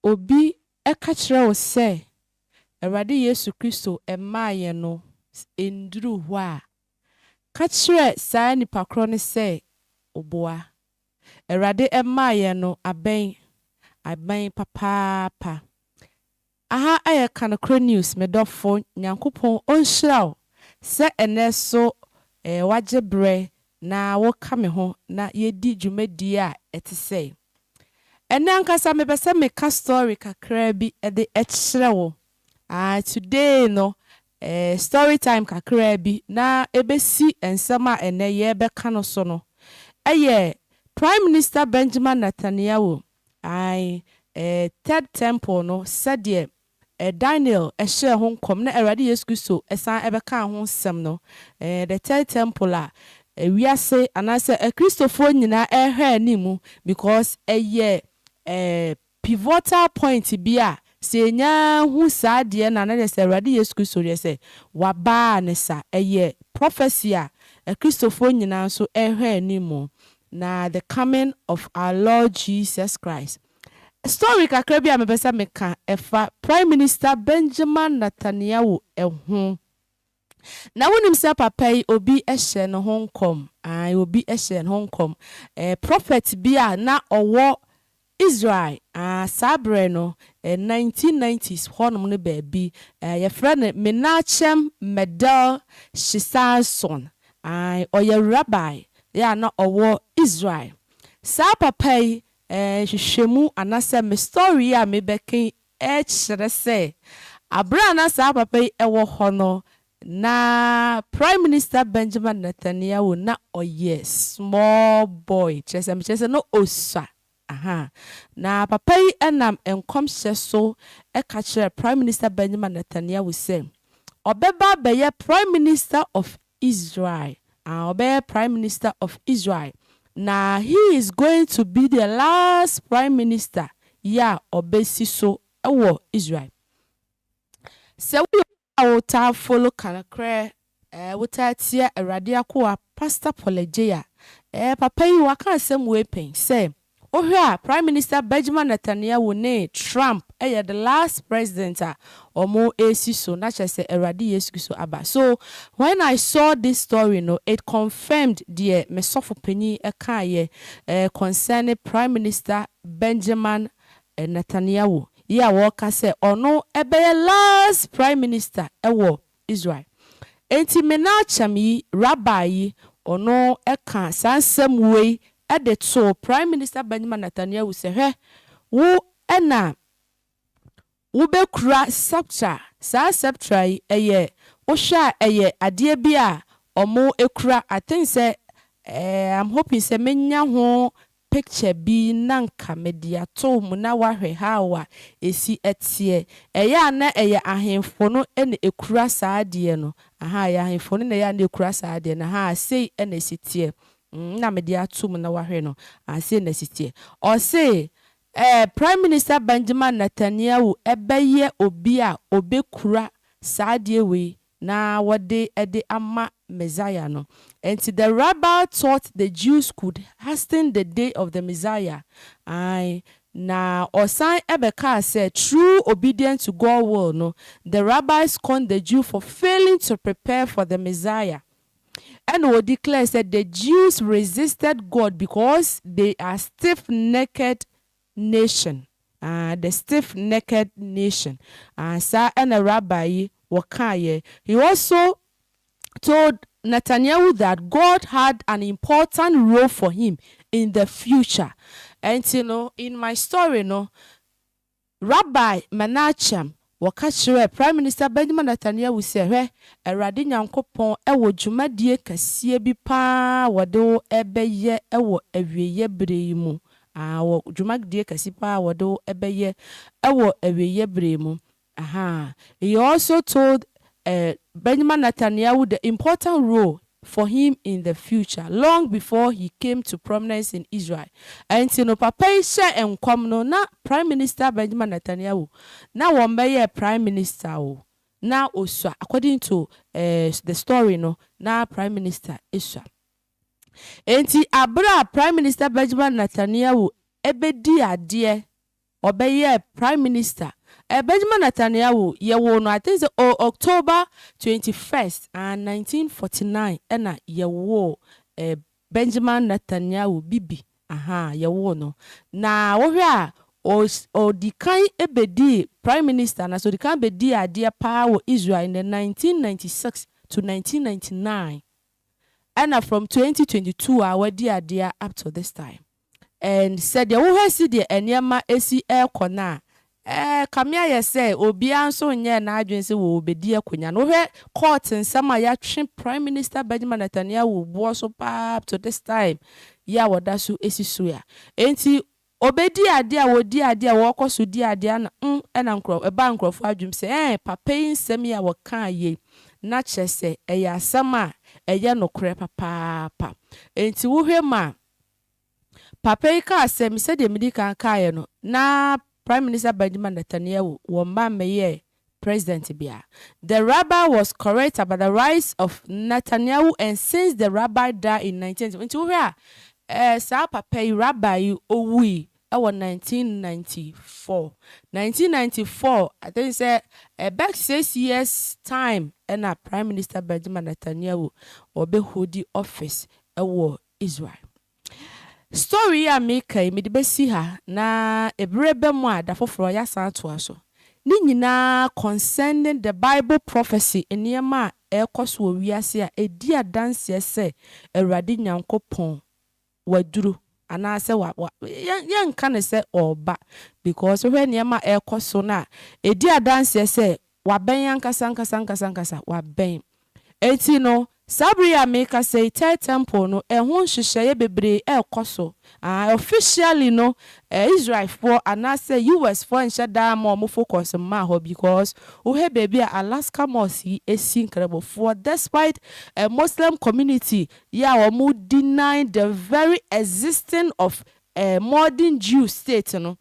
obi ekachira wo se Awurade Yesu Kristo emaye no enduru ho a kachire saa nipa kro ne se oboa Awurade emaye no aben papa aha aye kanokro news medofo nyankopon onhyiraw se eneso waje bre na wo kame ho na yedi dwumadi a etese ene ankasa mebese meka story kakra bi de ekyere wo today no story time kakra bi na ebesi ensem a ene ye beka no so no Prime Minister Benjamin Netanyahu third temple no said Daniel share ho kom na Awurade Yesu Kristo esan ebeka ho sem no the third temple wiase anase Christopher nyina ehwe animu because pivotal point bi a se nya hu saade na na se Awurade Yesu Kristo re se waba ne sa prophecy a Christopher nyina so ehwe animu na the coming of our Lord Jesus Christ. Story kakra bi a mebesa meka efa Prime Minister Benjamin Netanyahu ehu na wonim se papa yi obi ehye no Hong Kong obi ehye no Hong Kong prophet bi a na owo Israel sabre no 1990s honum ne baabi ye frɛ Menachem Medal Shisanson oye rabbi ya na owo Israel sa papa yi hwehwemu anase me story a me beken kyere se abra na sa papa yi ewo ho no na Prime Minister Benjamin Netanyahu na small boy chese no osa na papa yi enam enkom hye so ka kire Prime Minister Benjamin Netanyahu se obeba be Prime Minister of Israel Prime Minister of Israel. Now he is going to be the last prime minister obesi so ewo Israel. Se we ta follow kanakre wuta tia Awurade akwa Pastor Polejeya papa yi waka asem we pen say ohwa Prime Minister Benjamin Netanyahu ne Trump the last president omo esi so na chese Awurade Yesu Kristo aba. So when I saw this story it confirmed the mesofo panyi ekaye concerning Prime Minister Benjamin Netanyahu woka say ono ebe last prime minister ewo Israel. Enti Menachem yi rabbi yi ono eka sansem wei the so Prime Minister Benjamin Netanyahu say wo ena wo be kura scepter sa scepter wo hwa ade bi a omo ekura. I think say I'm hoping say menya ho picture bi nanka media to mu na wahwe hawa esi etie na ahemfo no ene ekura saade no ya ahemfo no na ekura saade na sei ene sitie na media to mu na wahwe no sei na sitie o say Prime Minister Benjamin Netanyahu ebeye obi a obekura saade we na wode ama Messiah no. And the rabbi thought the Jews could hasten the day of the Messiah. Na osan ebeka said true obedience to God will no. The rabbis scorned the Jew for failing to prepare for the Messiah. And will declare that the Jews resisted God because they are stiff-necked nation. The stiff-necked nation. Sa and a rabbi wakaye. He also told Netanyahu that God had an important role for him in the future. And in my story, Rabbi Menachem wakachire Prime Minister Benjamin Netanyahu say, Awurade Nyankopon ewo dwumadie kase bi pa wode ebeye ewo awieye bere mu. Wo dwumadie kase pa wode ebeye ewo awieye bere mu. He also told Benjamin Netanyahu the important role for him in the future, long before he came to prominence in Israel. And papa share enkom no na Prime Minister Benjamin Netanyahu na wombe Prime Minister na oswa according to the story na Prime Minister iswa. Enti abra Prime Minister Benjamin Netanyahu ebedi ade obeye prime minister. Benjamin Netanyahu ye wo no I think say October 21st and 1949 na ye wo Benjamin Netanyahu bibi ye wo no na wo hwe a o di kan ebedi prime minister na so di kan bedi ade pa wo Israel in the 1996 to 1999 and from 2022 we di ade up to this time. And said the wo see the enyama esi ekona kamia ye say obi anso nye na adwen se wo obedi akonya no hwe court nsem a ya twe prime minister Benjamin Netanyahu bo so pa up to this time ya woda so esi so ya enti obedi ade a wodi ade a wo koso di ade na na nkro eba nkrofo adwum se papa nsem ya wo kan ye na chese ya asem a eye nokre papa enti wo hwe ma papa ika asem se de medi kan kae no na Prime Minister Benjamin Netanyahu wamba meye president bia. The rabbi was correct about the rise of Netanyahu, and since the rabbi died in 1970, sa papa rabbi owi our 1994. 1994, I think say back 6 years time and a Prime Minister Benjamin Netanyahu obe hold the office Israel. Story a make me de besi ha na ebrebe mu a da foforo ya san to aso ni nyina concerning the Bible prophecy eniema ekoso wiase a edi adanse se Awurade Nyankopon waduru ana se wa yan kan se oba because when eniema ekoso na edi adanse se waben yankasa waben eti no Sabria make us say third temple no ehun hyehyeye bebre ekoso officially no Israel for and say US for nshada more focus ma ho because we have baby Alaska mosi esi incredible for despite a Muslim community omo deny the very existence of a modern Jew state no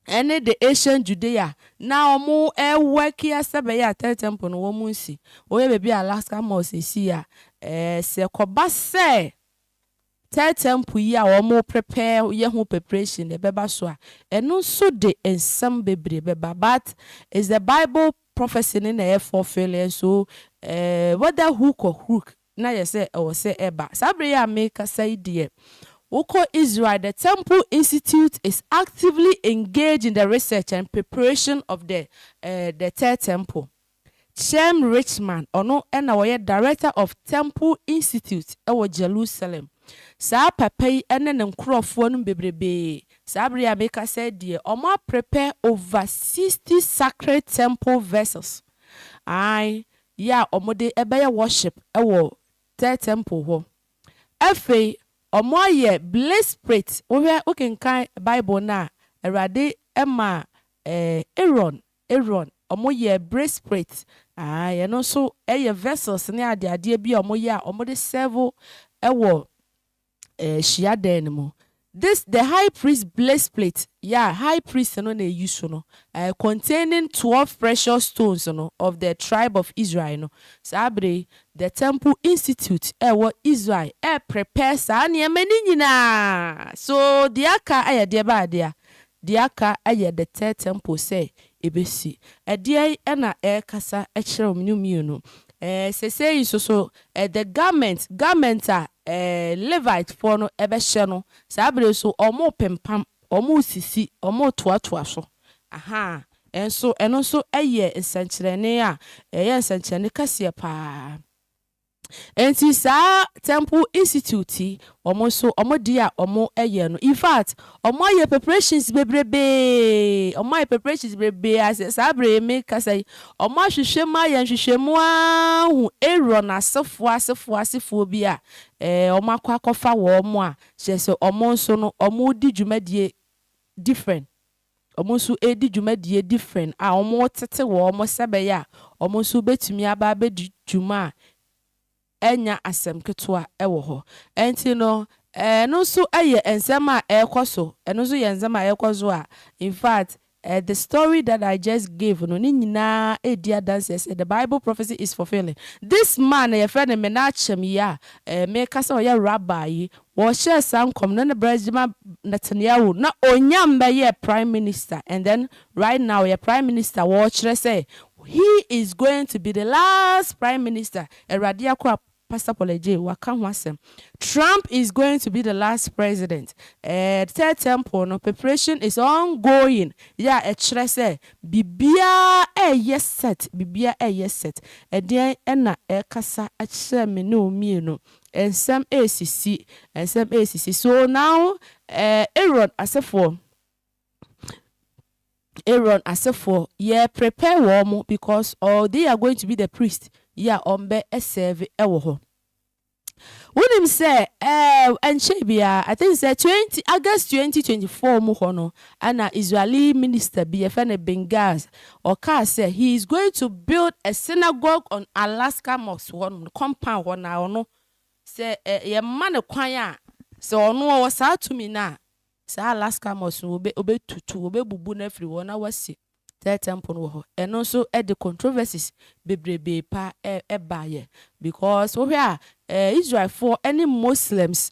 and the Asian Judea now omo work here sebe ya third temple no womu nsi we baby Alaska mosi si ya se koba se third temple ya omo prepare ye ho preparation e beba so a eno so de ensam bebre beba but is the Bible prophecy in the fulfill so whether hook or hook na ye say o say eba sabre ya make say die Woko Israel, the Temple Institute is actively engaged in the research and preparation of the third temple. Shem Richman, ono ena director of Temple Institute ewo Jerusalem. Sa papai ene nkrofo no bebrebe. Sa bria make said die omo prepare over 60 sacred temple vessels. Omo de ebeye worship ewo third temple ho. Efe omoye breastplate we can kind Bible na Awurade ema Aaron omoye breastplate no so vessels ne ade bi omoye a omode serve ewo shia den mo. This the high priest breastplate high priest no na use no containing 12 precious stones no of the tribe of Israel no sabre the Temple Institute Israel prepare sa na mani nyina so diaka aye de ba dia diaka aye the third temple say ebesi ade na kasa kire omnyumi no say so the garment Levite for no ebehye no sabre so omo pempam omo sisi omo toatoa so enso eno so eye nsankyerene a eye nsankyerene kase pa enti sa Temple Institute omo so omo dia omo eye no in fact omo ye preparations bebrebe as sabre make say omo hwehwema ye hwehwemu hu Aaron asefo bi a omo akwakofa wo omo a se omo so no omo di dwumadie different omo so edi dwumadie different a omo tete wo omo sebe ya omo so betumi aba be dwuma enya asem ketoa ewo ho enti no no so eye ensem a ekoso eno so ye ensem a ekoso a in fact the story that I just gave, no ni nyina edia dance said the Bible prophecy is fulfilling. This man, your friend Menachem ya, make us a rabbi, was share some common Brejima Netanyahu, not onyamba ye prime minister, and then right now your prime minister watch say he is going to be the last prime minister. A radiakwa Pastor Poleje, Wakamwasem. Trump is going to be the last president. Third temple, no preparation is ongoing. Yeah, a trese. Bibia yes set. Bibia yes set. Then ena kasa me no me no. And some ACC and some ACC. So now, Aaron as a for yeah, prepare warm because they are going to be the priest. Yeah, ombe serve ewo ho. When him say and Shebia, I think say 20 August 2024 mu ho no, and Israeli minister be a Benghazi or car say he is going to build a synagogue on Alaska mosque one compound one now no say ye man kwan so no was out to me na say Alaska mosque obe tutu obe bubu na free one awasi third temple wo ho and also the controversies bebrebe pa baye because we are Israel for any Muslims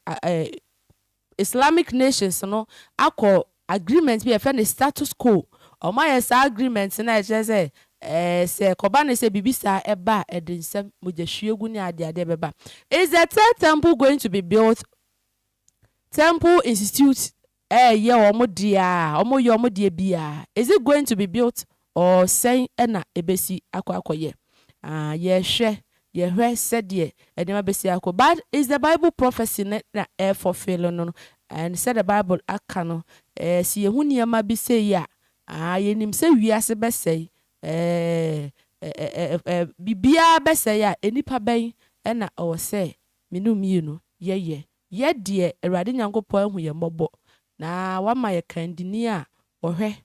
Islamic nations no akọ agreement be a status quo or my agreement na just say kobane say bibisa eba edinsem mojahwiegu ni ade beba. Is the third temple going to be built? Temple Institute yeah, is it going to be built or say ena ebesi akwakoye? Yeah, said ye, edema besi akwa. But is the Bible prophecy na fulfilling no? And said the Bible akano si ehuni ama bi say ya yenim say wiase be say bibia be say ya enipa ben ena o say menu mienu ye de Awurade Nyankopɔn hu ye mmɔbɔ na wama ye kandini a wohwe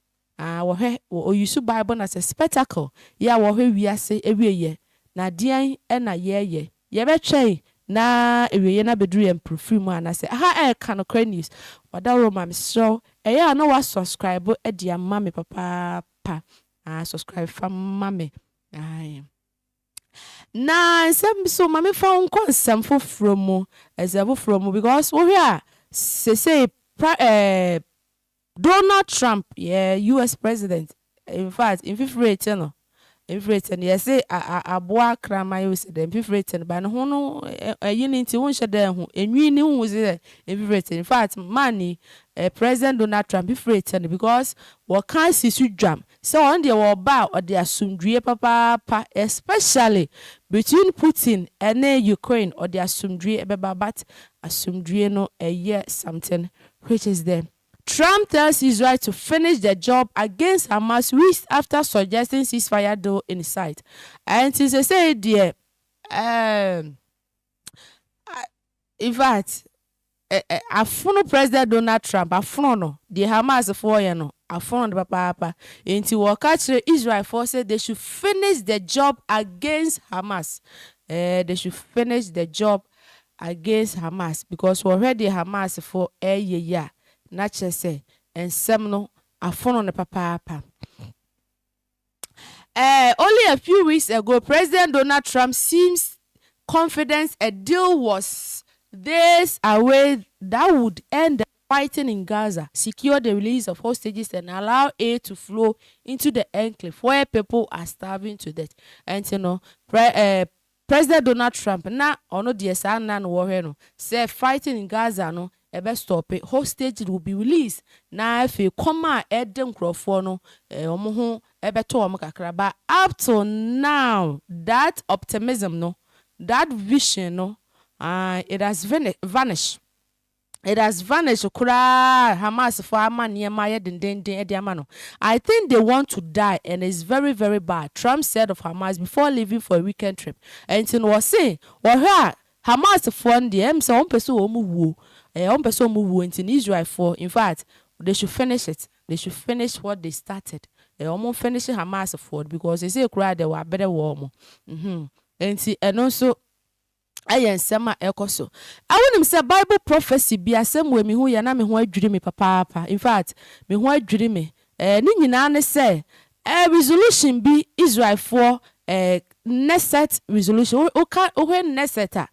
oyusu Bible as a spectacle ya wohwe wiase ewieye na dean ena ye betwen na ewieye na beduru ye profile mu ana say aha kan news wada Roma so eya na wa subscribe e amma me papa subscribe fam mame na so mame fa nsam foforo mu because we here say Donald Trump US president in fact in 50 no everything yes say aboa krama you say dem everything ba no ho no yini nti won hye dem ho enwi ni hu say everything in fact money President Donald Trump everything because what can see su dwam so on the wo ba or the asumdue papa especially between Putin and Ukraine or the asumdue beba but asumdue no something which is there. Trump tells Israel to finish the job against Hamas weeks after suggesting ceasefire deal in sight. And since they say dear, in fact, afuno President Donald Trump afuno the Hamas for you know afuno the papa into what catch Israel forces they should finish the job against Hamas. They should finish the job against Hamas because already Hamas for a year. Nature say and semno afono ne papa. Only a few weeks ago, President Donald Trump seems confident a deal was this away that would end the fighting in Gaza, secure the release of hostages, and allow aid to flow into the enclave where people are starving to death. And you know, President Donald Trump na ono the sana no warrior no say fighting in Gaza no ebe stop it. Hostage will be released. Na if koma eden krofo no omo ho ebe to omo kakra ba up to now that optimism no that vision no it has vanished. It has vanished. Hamas for I think they want to die, and it's very, very bad. Trump said of Hamas before leaving for a weekend trip. And it was saying, well, Hamas for them, so one person went in Israel for. In fact, they should finish it. They should finish what they started. They almost finish Hamas for because they say they were better warm. And also. Ayen sema ekoso. I want him say Bible prophecy be asem we me hu ya na me ho adwiri me papa. In fact, me ho adwiri me ni nyina ne say resolution bi Israel for Neset resolution o Neset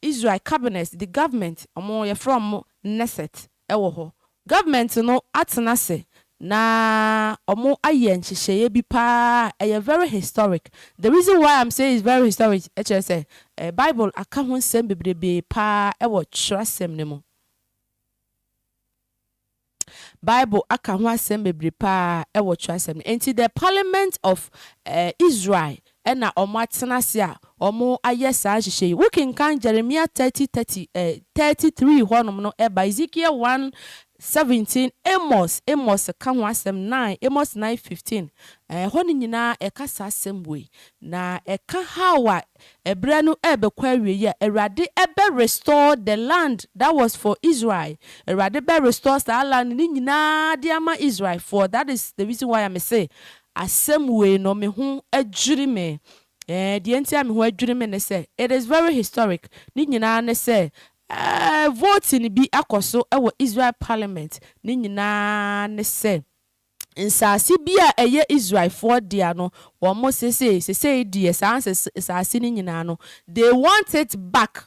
Israel cabinet, the government omo ye from Neset ewo ho government no atena se na omo aye nhyehyeye bi pa very historic. The reason why I'm saying it's very historic say Bible aka ho nsem bebrebe pa ewo twerɛsɛm ne mu. Bible aka ho asɛm bebree pa ɛwɔ twerɛsɛm. Enti the parliament of Israel ɛna ɔmo atena se a ɔmo ayɛ saa nhyehyɛ yi. Wokenkan Jeremiah 33 hɔnom no ɛba Ezekiel 1:17 Amos ka ho asɛm 9 Amos 9:15 hɔ ne nyinaa ɛka saa asɛm wei na ɛka how a ɛbrɛ no ɛbɛkɔ awie yi a Awurade ɛbɛ restore the land that was for Israel. Awurade bɛ restore saa land ne nyinaa de ama Israel for. That is the reason why I say asɛm wei no me ho adwiri me. Deɛ nti a me ho adwiri me ne sɛ it is very historic. Ne nyinaa ne sɛ voting bi akɔso ɛwɔ Israel parliament ne nyinaa ne sɛ nsase bi a ɛyɛ Israel for dia no wɔn sese die saa nsase ne nyinaa no they want it back.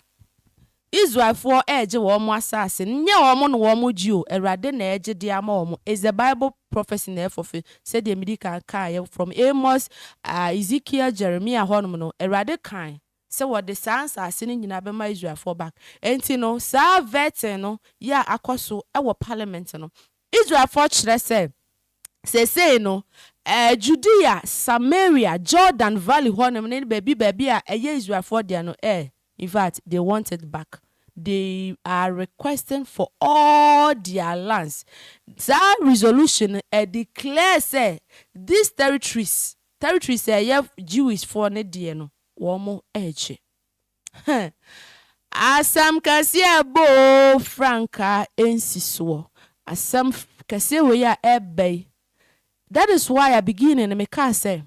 Israel for ɛgye wɔn asase nyɛ wɔn no wɔn gye o Awurade na ɛgye de ama wɔn. Is the Bible prophecy na ɛfɔfe said the medical kan from Amos, Ezekiel, Jeremiah hɔnom no Awurade kan sɛ wɔde saa nsase ne nyinaa bɛma Israel for back. Enti no saa vetting no ya akɔso ɛwɔ parliament no Israel for kyerɛ sɛ no Judea, Samaria, Jordan Valley hɔnom ne baabi a ɛyɛ Israel for dia no in fact they want it back. They are requesting for all their lands. That resolution declares say these territories Jewish for ne die no womo eche. Asam kase bo franka ensiso. Asam kase we ya ebe. That is why I begin in me ka say.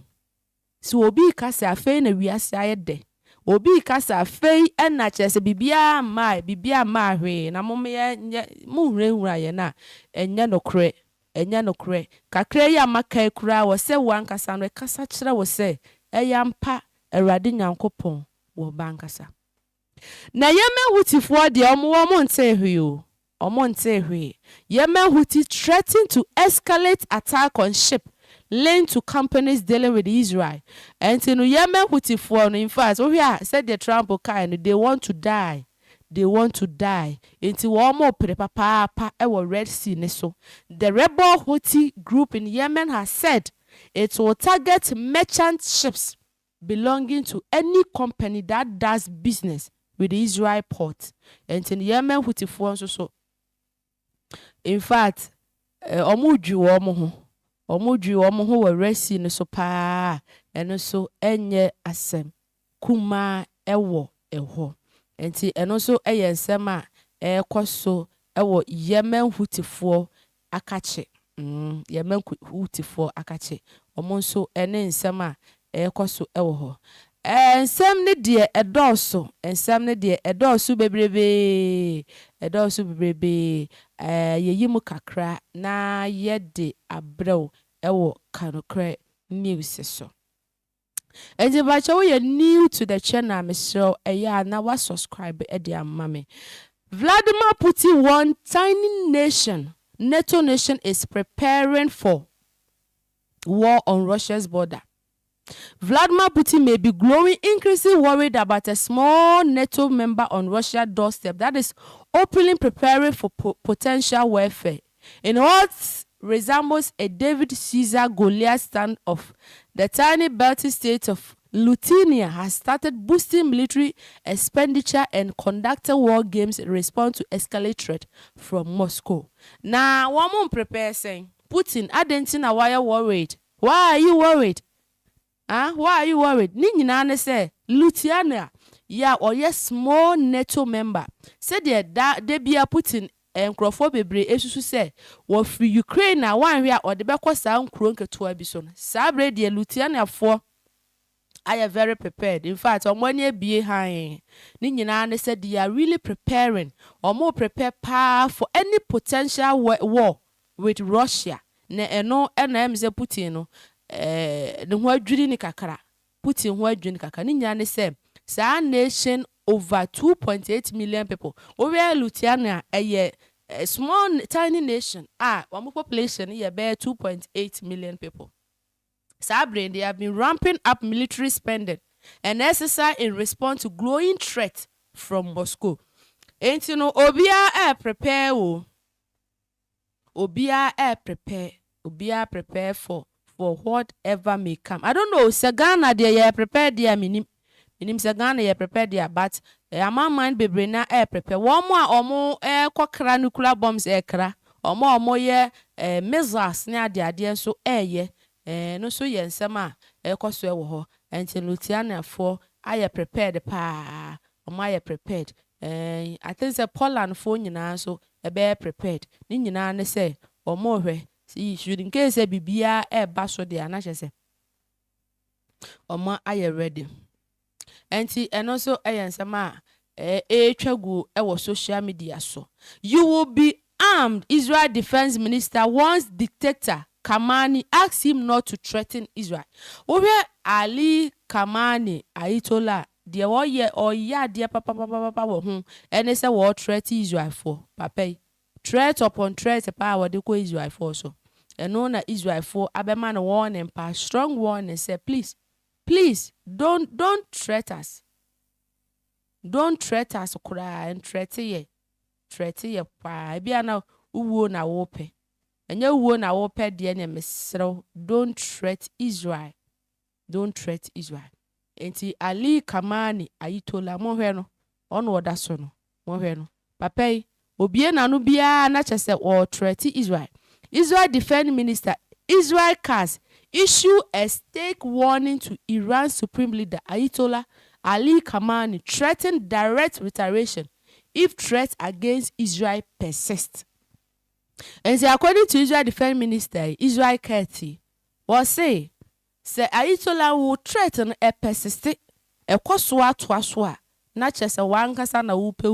So obi kase afei na wiase ayede. Obi kasa afei na kyerɛ bibia ma hwe na mo hurahura ye na enye nokorɛ kakra yi amaka kura wo sɛ wankasa no kasa kyerɛ wo sɛ ɛyampa Awurade Nyankopɔn wo bankasa na yemehutifo de omo nte hwe o omo nte hwe yemehuti threaten to escalate attack on ship linked to companies dealing with Israel. And in Yemen, in fact, said the Trump kind, they want to die. Into one more papa our Red Sea. So the rebel Houthi group in Yemen has said it will target merchant ships belonging to any company that does business with the Israel port. And in Yemen, Houthi so. In fact, Omudri omo ho resi no so pa eno so enye asem kuma ewo eho enti eno so eye nsem a ekoso ewo Yemen Houthifo akache Yemen Houthifo akache omo so ene nsem a ekoso ewo ho nsem ne de edoso bebrebe yeyimu kakra na yede abrew ewo kanokre news so. Enti bacha we new to the channel mesro na wa subscribe e amame. Vladimir Putin, one tiny nation, NATO nation, is preparing for war on Russia's border. Vladimir Putin may be growing increasingly worried about a small NATO member on Russia's doorstep that is openly preparing for potential warfare. In what resembles a David Caesar Goliath standoff, the tiny Baltic state of Lithuania has started boosting military expenditure and conducting war games in response to escalated threat from Moscow. Now, one more prepare saying, Putin, Argentina, why are you worried? Why are you worried? Why are you worried? Ni nyina say Lithuania or yes small NATO member. Said they be a Putin nkrofo bebre esusu say wo free Ukraine na wan hwe a ode bekọ saa nkro nketo abiso no. Saa bre de Lithuania fo are very prepared. In fact, omwani ebie han. Ni nyina say they are really preparing or more prepare for any potential war with Russia. na eno na em se Putin no ne ho adwiri ni kakra Putin ho adwiri ni kakra ni nya ne se sa nation over 2.8 million people we Lithuania a small tiny nation one population is about 2.8 million people. Sabre, they have been ramping up military spending and exercise in response to growing threat from Moscow. And you know, Obia prepare prepare for whatever may come. I don't know, Sagana they prepare their minim Sagana ye prepare there, but my mind be brain prepare. One more or more quackra nuclear bombs kra or more ye missiles near the idea so ye no so yen sama so ho and Lutiana for I prepared pa or my prepared. I think the Poland phone nyina so bear prepared. Ni nyina ne say or more see should in case e bibia baso de anache say or ma I ready. And also sama twagu social media so. You will be armed. Israel Defense Minister wants dictator Kamani asked him not to threaten Israel. Over Ali Kamani Ayitola dear or ya dear papa and they say what threat Israel for papa threat upon threat power they call Israel for so and known that Israel for Abeman warning pass strong warning say please don't threat us. Don't threat us cry and threat ye pa bia na uwo na wope. Enye uwo na wope de na mesro. Don't threat Israel. Don't threat Israel. Enti Ali Kamani Ayitola mo hwe no ono oda so no mo hwe no papa obie na no bia na chese or threat Israel. Israel Defense Minister Israel Katz issue a stake warning to Iran Supreme Leader Ayatollah Ali Khamenei, threatened direct retaliation if threats against Israel persist. And so according to Israel Defense Minister Israel Katz was say Ayatollah will threaten a persist a kwaswa twaswa not just a one kasa na upe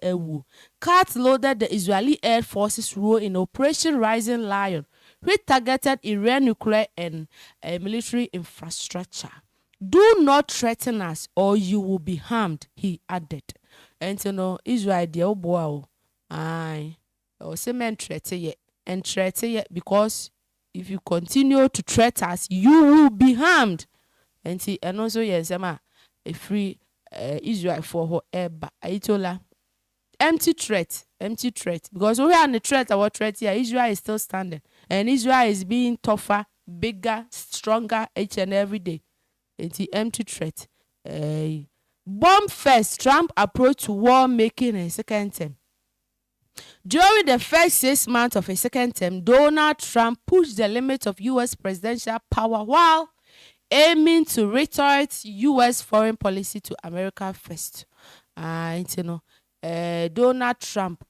ewu. Katz loaded the Israeli Air Forces role in Operation Rising Lion, which targeted Iran nuclear and military infrastructure. Do not threaten us or you will be harmed, he added. And you know, Israel the boy or men threaten ye and threaten ye because if you continue to threaten us, you will be harmed. And also yes, a free Israel for whoever. Ayitola empty threat because we are on the threat. Our threat here, Israel is still standing, and Israel is being tougher, bigger, stronger each and every day. It's the empty threat. Bomb first, Trump approach to war making a second term. During the first 6 months of a second term, Donald Trump pushed the limits of U.S. presidential power while aiming to retort U.S. foreign policy to America first. Donald Trump,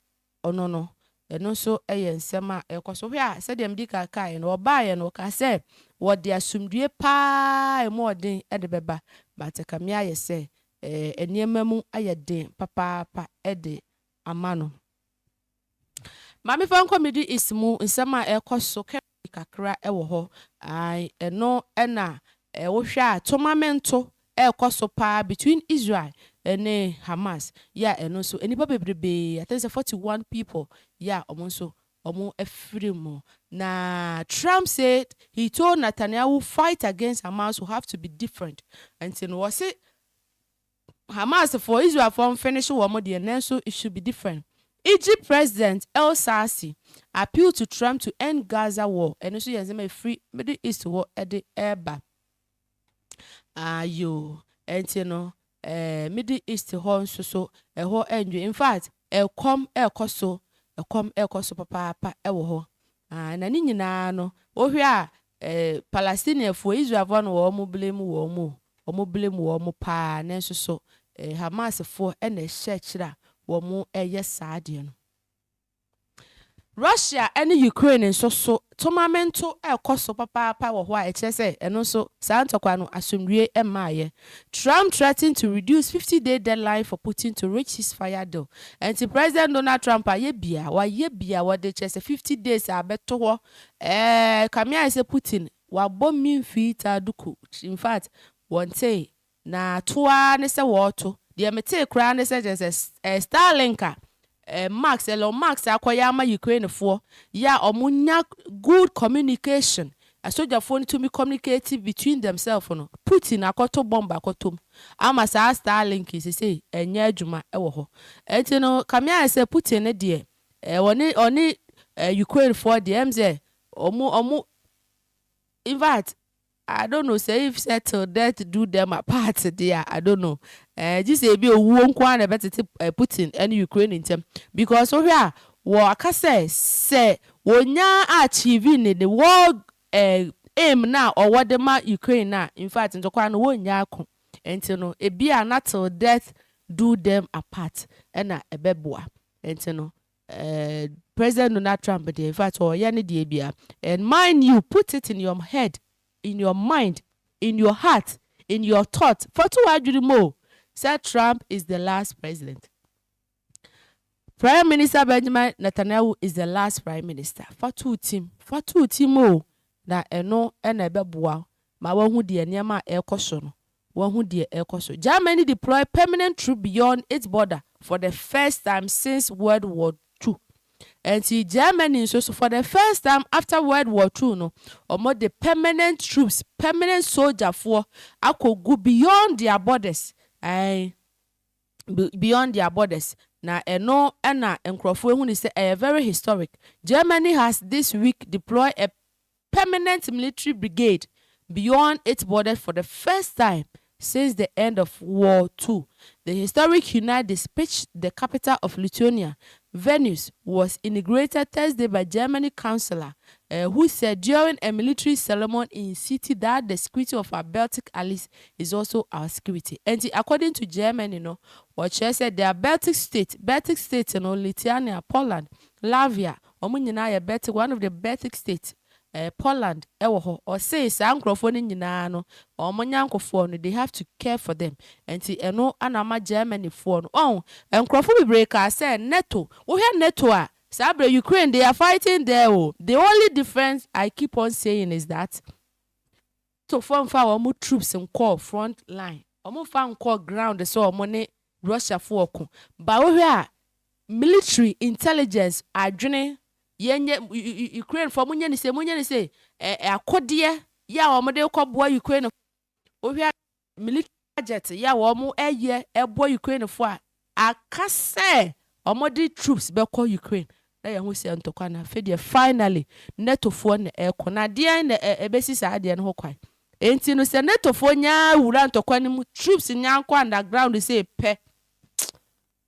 no. And also sema so here said them dika kai and oba no ka say what they asumdue pa e more den e de beba but kamia ye say eniema mu ayeden papa e de amano mami fan comedy is mu nsema ekoso kakra e wo ho eno na wo hwa tournamento ekoso pa between Israel and Hamas. Yeah, and also any baby, I think it's 41 people. Yeah, omo efrimo. Na Trump said he told Netanyahu fight against Hamas will have to be different. And so was it Hamas for Israel from finish one more and so it should be different. Egypt President El Sisi appealed to Trump to end Gaza war and also yes, a free Middle East war at the airba. And you know. Middle East ho so ho enjoy in fact come ekoso papa wo ho na ni nyina no wo hwe a Palestinian for Israel no wo blame wo pa na so Hamas for na hye wo eye saade no Russia and Ukraine so tournamento ekoso papa wo ho a eche se eno so saa ntokwa no asomdue emaye. Trump threatened to reduce 50-day deadline for Putin to reach his fire deal. And the President Donald Trump ye bia what they say 50 days abeto ho kamia say Putin wa bommi mfita duku. In fact, one say na toa ne se woto de mete kra ne se just Starlinker Max Elon Max akoyama Ukraine for ya omunya good communication. A soldier phone to me communicating between themselves no. Putin akoto bomb akotom. Ama sa Starlink is say enye adwuma ewo ho. Enti no kamia say Putin ne de oni Ukraine for the MZ omu in fact I don't know say if settle that do them apart there. I don't know. Just say be owo nkwa na better Putin and Ukraine in them because so here wo aka say wonya achieve the world aim now or what the ma Ukraine now. In fact ntokwa no wonya akọ. Enti no e bia na till death do them apart na ebeboa. Enti no President Donald Trump in fact or yani die bia and mind you put it in your head, in your mind, in your heart, in your thought. For 2 hundred more, said Trump is the last president. Prime Minister Benjamin Netanyahu is the last prime minister. For two team more. Na eno beboa. Ma wahu die niema ekoso no. Wahu die ekoso. Germany deployed permanent troops beyond its border for the first time since World War II. And see Germany so for the first time after World War II no omo the permanent troops, permanent soldier for ako go beyond their borders. Beyond their borders. Na eno ena enkrofo ehun say very historic. Germany has this week deployed a permanent military brigade beyond its borders for the first time since the end of War II. The historic United Speech, the capital of Lithuania, Vilnius, was inaugurated Thursday by Germany chancellor, who said during a military ceremony in city that the security of our Baltic allies is also our security. And according to Germany, what she said, there are Baltic states, Lithuania, Poland, Latvia, one of the Baltic states. Poland ewo ho or say sa nkrofo ni nyina no omonyankofo no they have to care for them enti eno anama Germany for no nkrofo bibre ka say NATO wo hwe NATO a sabre Ukraine they are fighting there the only difference I keep on saying is that to form fa wo troops nko front line omo fa nko ground so omo ne Russia for ko ba wo hwe a military intelligence adwene yenye Ukraine for munye ni say akode ya wo de koboa Ukraine ohia military budget ya wo mo ebo Ukraine for akase omodi troops be call Ukraine na ye hu se ntokwa na fe de finally NATO for na ekona de na ebesi sa de no ho kwan enti no se NATO for nya wura ntokwa ni mu troops nya kwa underground say pe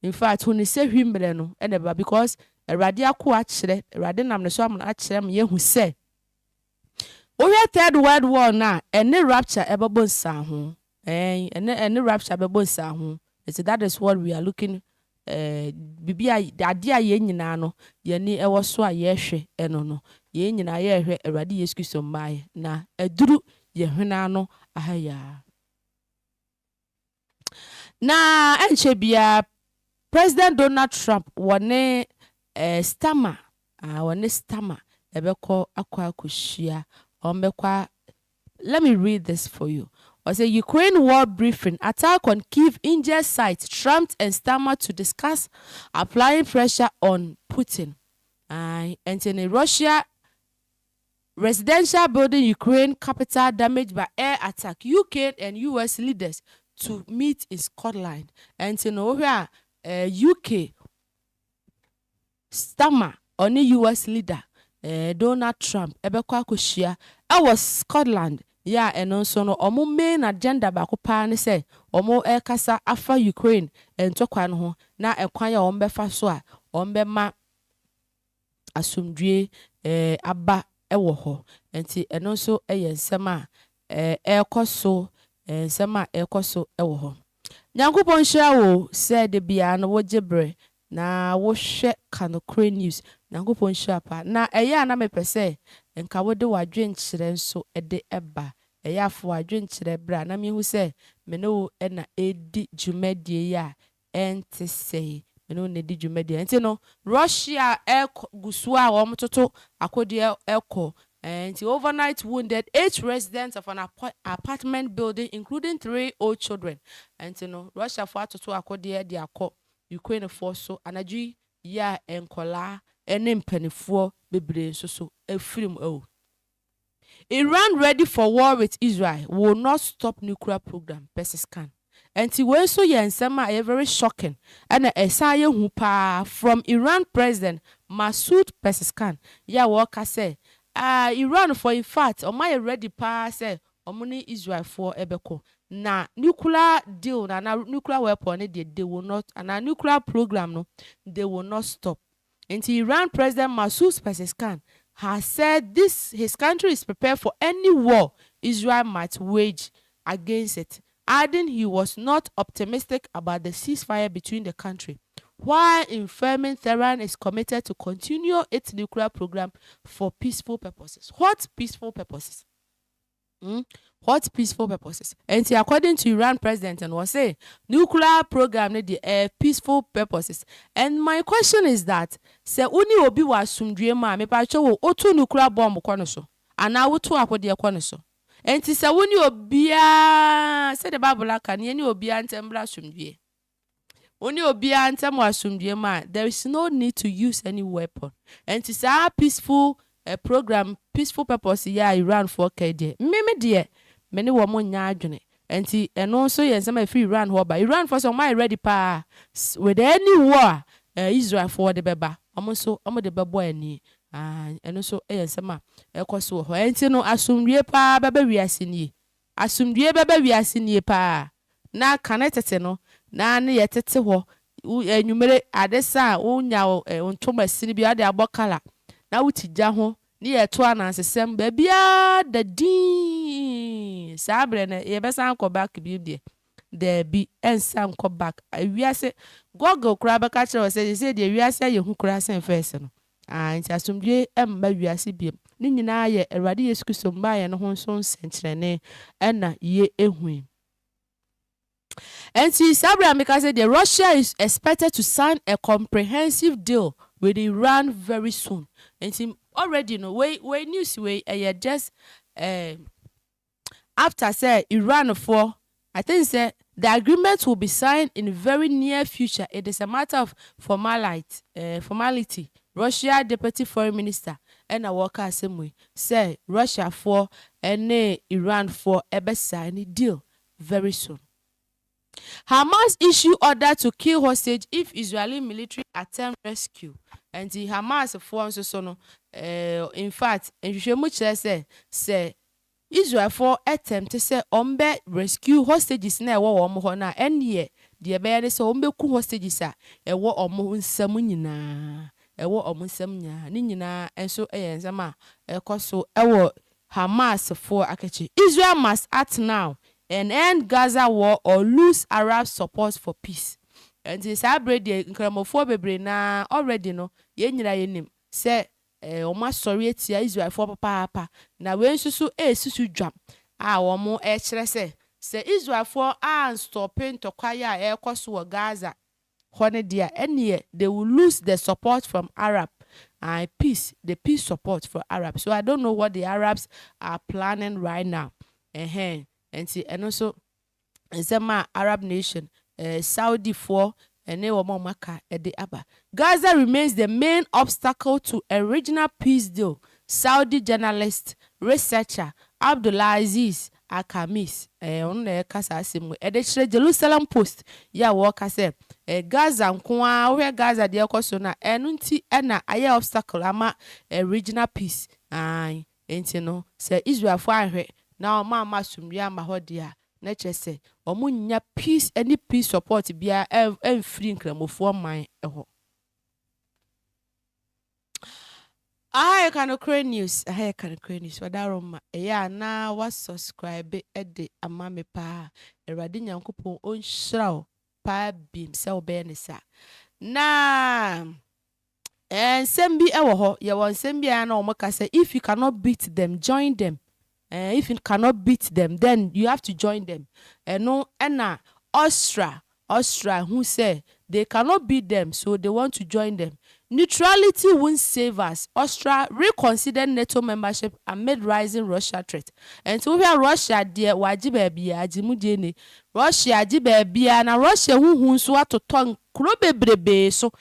in fact when say hwimbre no eneba because Erade akwa akire erade nam ne so am akire m ye hu se oya third world war na ene rapture ebebo nsa ho ene rapture ebebo nsa ho so that is what we are looking bibia ade a ye nyina no ye ni ewo so a ye hwe eno no ye nyina ye hwe erade Yesu Kristo mbaye na aduru ye hwena no ahaya na enche bia President Donald Trump wone stammer ebeko akwa kushia ombekwa. Let me read this for you. I say Ukraine war briefing, attack on Kyiv injured sites, Trump and Stammer to discuss applying pressure on Putin. And in Russia residential building Ukraine capital damaged by air attack, UK and US leaders to meet in Scotland. And in UK Stammer on the US leader Donald Trump ebekwa koshia was Scotland ya enonso no omo main agenda ba ko pa ne se omo kasa afa Ukraine entokwa no ho na ekwan ya ombe fa so a ombe ma asumdue aba ewo ho enti enonso ensem a ekoso ensem a ekoso ewo ho Nyankopon hira wo se de bia no wo gibre na wohwɛ kanokore news nyankopɔn hyira pa na ɛyɛ a na mepɛ sɛ nka wode w'adwenkyerɛ nso de ɛba ɛyɛ afo w'adwenkyerɛ berɛ a na mehu sɛ me ne wo na ɛdi dwumadie yi a ɛnte sɛe me ne wo na ɛdi dwumadie nti no Russia gu so a wɔn toto akodeɛ ɛkɔ and overnight wounded 8 residents of an apartment building, including 3 old children. And Russia for to akode de akọ Ukraine for so anadwi ya enkola ene mpanifo bebre so efrim o. Iran ready for war with Israel will not stop nuclear program, Pesiscan. And we so yen very shocking and a hu pa from Iran President Masoud Pesiscan. Ya waka say Iran for in fact or my ready pa say omuni Israel for ebeko na nuclear deal na nuclear weapon they will not and a nuclear program no they will not stop. Until Iran President Masoud Pezeshkian has said his country is prepared for any war Israel might wage against it, adding he was not optimistic about the ceasefire between the country, while affirming Tehran is committed to continue its nuclear program for peaceful purposes. What peaceful purposes? What peaceful purposes? And according to Iran president, and was say nuclear program need the peaceful purposes. And my question is that se uni obi wa sumdue ma me pa wo otu nuclear bomb kono so ana wotu akode kono so. And se uni obia say the Bible kan ye ni obia ntembra sumdue. Uni obia ntem wa sumdue ma there is no need to use any weapon. And it's a peaceful program, peaceful purpose ya Iran for KD. Meme de many woman nya adwene. Enti eno so yen some free Iran ho ba. Iran for some my ready pa with any war Israel for the beba. Omo so omo de bebo ani. Eno so yen some ekoso ho. Enti no asumdue pa beba wiase ni. Asumdue beba wiase ni pa. Na kanetete no na ne yetete ho. Enwumere adesa unya ontoma sini bi ade abokala. Na wutija ho ni yeto anansesem ba bia da din sabre na ye besan ko back bi de there be ensan ko back wiase Google kura ba ka kire say de wiase ye hu kura sen first no nti asomdwe emba wiase bi ni nyina ye Awurade Yesu Kristo mba ye no ho so nsenkyerene na ye ehun. And see, Sabra Mika said Russia is expected to sign a comprehensive deal with Iran very soon. And see, already no way news way just after say Iran for I think say the agreement will be signed in very near future. It is a matter of formality. Russia Deputy Foreign Minister and a worker assembly say Russia for and Iran for a sign deal very soon. Hamas issue order to kill hostage if Israeli military attempt rescue. And the Hamas for so no in fact say Israel for attempt to say ombe rescue hostages na ewo omo ho na enie de be ne say ombe ku hostages a ewo omo nsam nyina ewo omo nsam nya ni nyina enso ensam a ekoso ewo Hamas for akachi Israel must act now and end Gaza war or lose Arab support for peace. And this hybrid nkramofo bebre na already no ye nyira yenim say oma sorry etia Israel for papa na we nsusu susu dwam a omo kire say Israel for stopping to kwaya ekoso Gaza hone dia enie they will lose the support from Arab and the peace support for Arabs. So I don't know what the Arabs are planning right now. And also Zema Arab nation Saudi for and Maka de Abba. Gaza remains the main obstacle to a regional peace deal. Saudi journalist researcher Abdulaziz Akamis on the Casa Simu edited Jerusalem Post ya waka say Gaza nkwa where Gaza de kosona enunti na aye obstacle ama a regional peace no say Israel for ahwe na ma sumria ma hodia na chese omunya peace any peace support bia free nkramofo man ho. I can create news. I can create news. Wadaroma. Yeah, na was subscribe ede amame pa. Eradi nyankopon on shraw pa bim se obey ne sa. na nsɛm bi ɛwɔ hɔ yɛwɔ nsɛm bi a na ɔmo ka sɛ if you cannot beat them join them. If you cannot beat them, then you have to join them. No, ɛna Austria who say they cannot beat them, so they want to join them. Neutrality won't save us. Austria reconsidered NATO membership amid rising Russia threat. And so we are Russia dear waji baby ajimujene. Russia aji baby na Russia who so to tongue krobebrebe so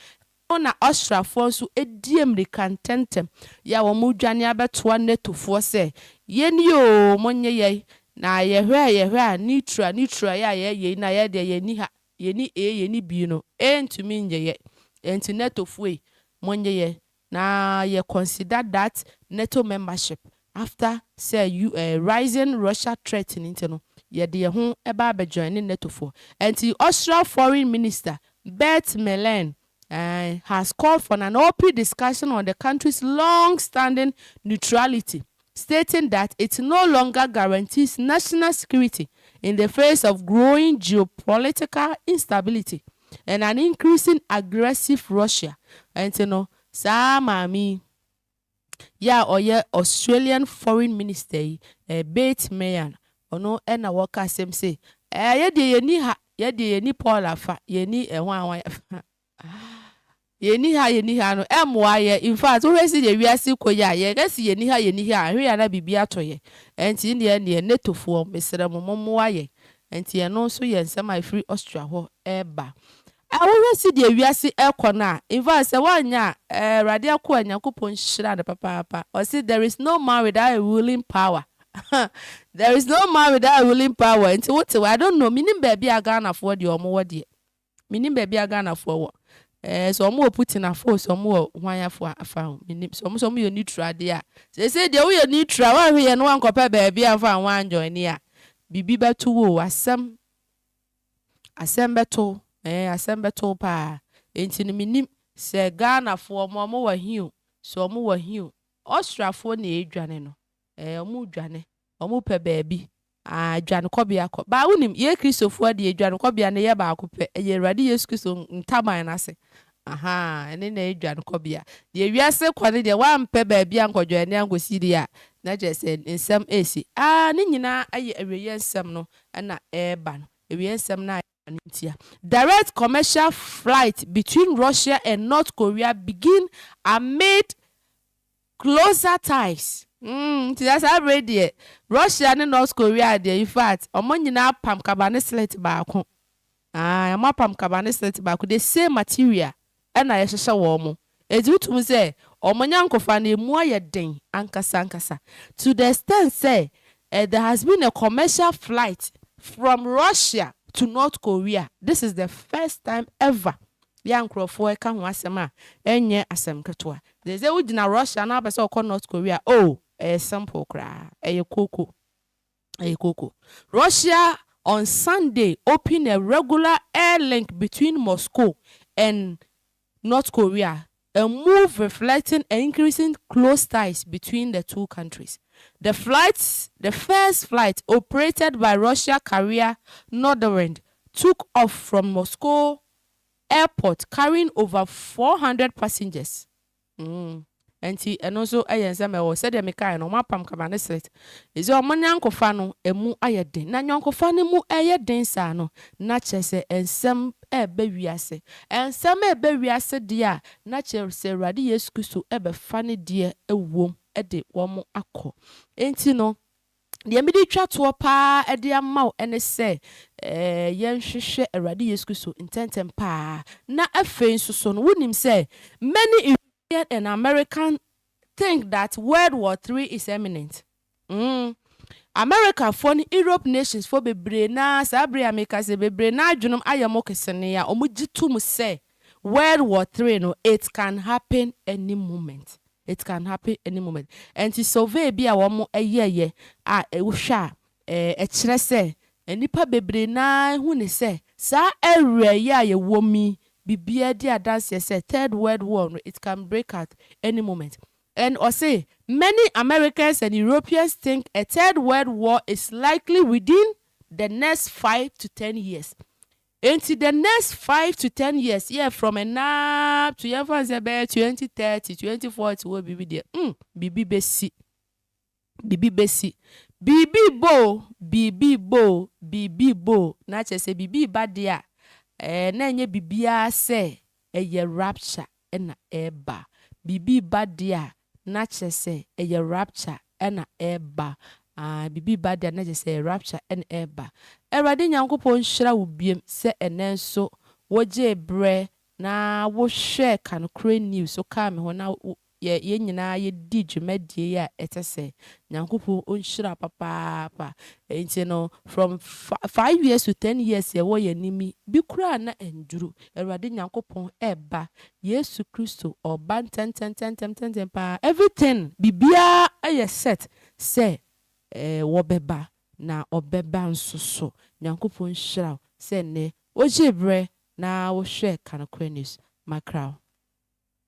na Austria for so ediem de contentem ya wo mudwane abetoa NATO for say yeni o monye ye na yehwe neutral ya ye na ye de yeni ha yeni yeni bi no entumi nje ye enti NATO fue monye ye na ye consider that NATO membership after say you rising Russia threatening no ye de ho eba be join NATO for enti Austria foreign minister Bert Melen has called for an open discussion on the country's long-standing neutrality, stating that it no longer guarantees national security in the face of growing geopolitical instability and an increasing aggressive Russia. And you know, Samami, yeah, or yeah, Australian foreign minister, Bate Mayan, or no, and a worker same say, ye ni Paul afa, ye ni one. Yeni ha no emwa ye in fact we see the wiase koya ye gasi yeni ha ahwe ya na bibia toye enti ne netofo mesere mommo aye enti ye no so ye nsem I free Austria ho eba we see the wiase ekona in fact se wanya rade akwa Yakopon hira de papa or see there is no man without a ruling power. There is no man without a ruling power enti what I don't know minim baby Ghana for the omo wode minim baby Ghana for so mo Putin na force so mo hwan for afa minim so mo you neutral there say dey we neutral wan hwe no wan kopa baby afa wan join ya bibi beto wo asem beto pa enti no minim se Ghana for mo wa hiu so mo wa hiu Austria for na edwane no mo dwane mo pe baby dwane kobia ko ba wonim ye Christopher de dwane kobia ne ye ba akopɛ ye Awurade Yesu Kristo ntaban na se ene na dwane kobia de wiase kwane de wampɛ baabia nkodwane angosi de a na je se nsɛm esi ne nyina aye aweye nsɛm no na eba no aweye nsɛm na ntia direct commercial flight between Russia and North Korea begin amid closer ties. That's already Russia and North Korea there in fact omo nyina pam kabane slet baako ama pam kabane slet baako the same material na ye hwehwe wo mo ejutum say omo nyankofa na emu aye den ankasa to the extent say there has been a commercial flight from Russia to North Korea. This is the first time ever yankrofo eka ho asem a enye asem ketwa they say we na Russia na be say okọ North Korea simple cry. Koko. Russia on Sunday opened a regular air link between Moscow and North Korea, a move reflecting an increasing close ties between the two countries. The first flight operated by Russia carrier Northern took off from Moscow airport carrying over 400 passengers. Enti eno so ayensem e wo se de mekai no mapam kabane slet ezi o manyankofa no emu ayeden na nyankofa ne mu ayeden sa no na chese ensem ebe wiase ensem ebe wiase de a na chese Awurade Yesu Kristo ebe fa ne de ewom de wo akọ enti no de me di twato pa de amaw ene se yenhwehwe Awurade Yesu Kristo intentem pa na afei so no wonim se many and American think that World War III is imminent. America for Europe nations for bebre na sabre America se bebre na adwunom ayemo kesene ya omugitum say World War III no it can happen any moment. It can happen any moment. And to survey bi a womo eyeye a ehwa kire se enipa bebre na hu ne se sa area ya ye womi bibia di adanse say third world war it can break out any moment. And or say many Americans and Europeans think a third world war is likely within the next 5 to 10 years. Into the next 5 to 10 years, yeah, from a nap to your fans about 2030, 2040, will be there. Bibi besi. Bibi besi. Bibi bo. Na say bibi badia. Na nye bibia se eye rapture na eba. Bibi badia na say eye rapture na eba. Bibi badia na say rapture na eba. Erade Nyankopɔn hyira wo biem se ene nso woje bre na wo hwɛ kanokre news so ka me ho na ye nyinaa ye di dwumadie ya etese Nyankopɔn onhyira papa enti no from 5 years to 10 years ye wo ye nimi bi kura na enduru Erade Nyankopɔn eba Yesu Kristo oba ten pa everything bibia aye set se wo beba na obeba nso so Nyankopɔn hyira se ne oje bre na wo hwɛ kanokre news makra